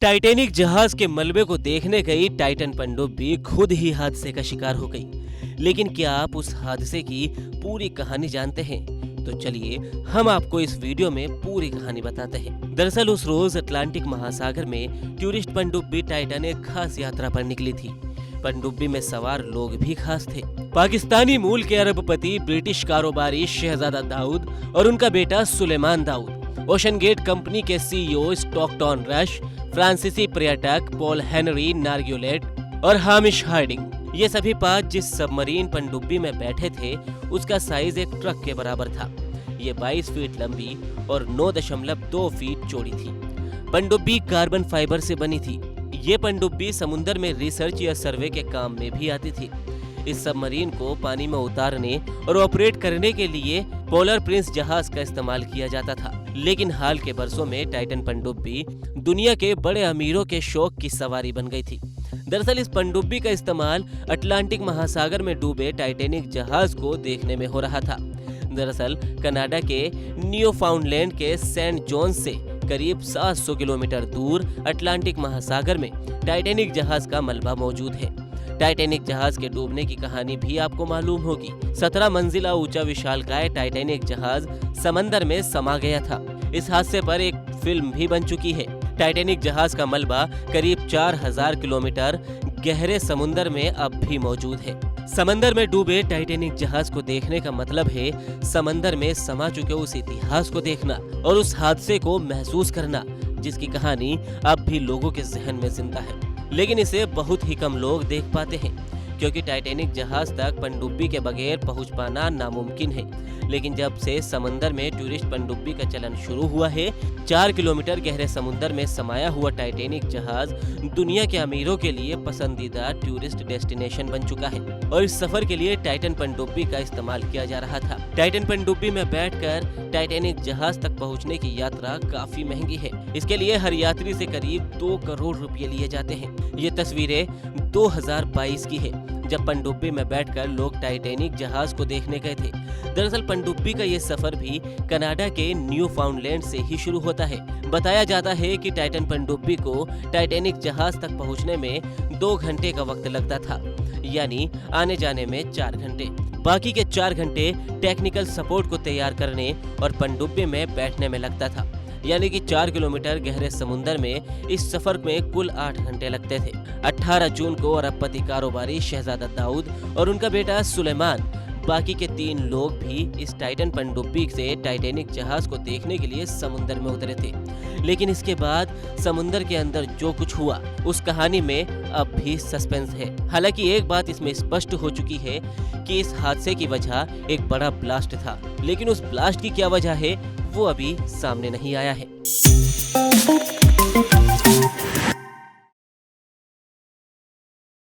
Titanic जहाज के मलबे को देखने गई टाइटन पनडुब्बी खुद ही हादसे का शिकार हो गई। लेकिन क्या आप उस हादसे की पूरी कहानी जानते हैं? तो चलिए हम आपको इस वीडियो में पूरी कहानी बताते हैं। दरअसल उस रोज अटलांटिक महासागर में टूरिस्ट पनडुब्बी टाइटन एक खास यात्रा पर निकली थी। पनडुब्बी में सवार लोग भी खास थे। पाकिस्तानी मूल के अरबपति ब्रिटिश कारोबारी शहजादा दाऊद और उनका बेटा Suleman Dawood, OceanGate company के सीईओ स्टॉकटन रश, फ्रांसीसी पर्यटक पॉल हेनरी नार्गुलेट और हामिश हार्डिंग, ये सभी 5 जिस सबमरीन पनडुब्बी में बैठे थे उसका साइज एक ट्रक के बराबर था। ये 22 फीट लंबी और 9.2 फीट चौड़ी थी। पनडुब्बी कार्बन फाइबर से बनी थी। ये पनडुब्बी समुद्र में रिसर्च या सर्वे के काम में भी आती थी। इस सबमरीन को पानी में उतारने और ऑपरेट करने के लिए पोलर प्रिंस जहाज का इस्तेमाल किया जाता था। लेकिन हाल के बरसों में टाइटन पनडुब्बी दुनिया के बड़े अमीरों के शौक की सवारी बन गई थी। दरअसल इस पनडुब्बी का इस्तेमाल अटलांटिक महासागर में डूबे टाइटैनिक जहाज को देखने में हो रहा था। दरअसल कनाडा के न्यूफाउंडलैंड के सेंट जॉन्स से करीब 700 किलोमीटर दूर अटलांटिक महासागर में टाइटैनिक जहाज का मलबा मौजूद है। टाइटैनिक जहाज के डूबने की कहानी भी आपको मालूम होगी। 17 मंजिला ऊंचा विशालकाय टाइटैनिक जहाज समंदर में समा गया था। इस हादसे पर एक फिल्म भी बन चुकी है। टाइटैनिक जहाज का मलबा करीब 4000 किलोमीटर गहरे समुद्र में अब भी मौजूद है। समंदर में डूबे टाइटैनिक जहाज को देखने का मतलब है समंदर में समा चुके उस इतिहास को देखना और उस हादसे को महसूस करना जिसकी कहानी अब भी लोगों के जहन में जिंदा है। लेकिन इसे बहुत ही कम लोग देख पाते हैं क्योंकि टाइटैनिक जहाज तक पनडुब्बी के बगैर पहुंच पाना नामुमकिन है। लेकिन जब से समंदर में टूरिस्ट पनडुब्बी का चलन शुरू हुआ है, 4 किलोमीटर गहरे समुद्र में समाया हुआ टाइटैनिक जहाज दुनिया के अमीरों के लिए पसंदीदा टूरिस्ट डेस्टिनेशन बन चुका है और इस सफर के लिए टाइटन पनडुब्बी का इस्तेमाल किया जा रहा था। टाइटन पनडुब्बी में बैठकर टाइटैनिक जहाज तक पहुंचने की यात्रा काफी महंगी है। इसके लिए हर यात्री से करीब 2 करोड़ रुपए लिए जाते हैं। ये तस्वीरें 2022 की है जब पनडुब्बी में बैठकर लोग टाइटैनिक जहाज को देखने गए थे। दरअसल पनडुब्बी का ये सफर भी कनाडा के न्यूफाउंडलैंड से ही शुरू होता है। बताया जाता है कि टाइटन पनडुब्बी को टाइटैनिक जहाज तक पहुंचने में 2 घंटे का वक्त लगता था, यानी आने जाने में 4 घंटे। बाकी के 4 घंटे टेक्निकल सपोर्ट को तैयार करने और पनडुब्बी में बैठने में लगता था, यानी कि 4 किलोमीटर गहरे समुद्र में इस सफर में कुल 8 घंटे लगते थे। 18 जून को अरबपति कारोबारी शहजादा दाऊद और उनका बेटा सुलेमान, बाकी के 3 लोग भी इस टाइटन पनडुब्बी से टाइटैनिक जहाज को देखने के लिए समुद्र में उतरे थे। लेकिन इसके बाद समुद्र के अंदर जो कुछ हुआ उस कहानी में अब भी सस्पेंस है। हालांकि एक बात इसमें स्पष्ट हो चुकी है कि इस हादसे की वजह एक बड़ा ब्लास्ट था, लेकिन उस ब्लास्ट की क्या वजह है वो अभी सामने नहीं आया है।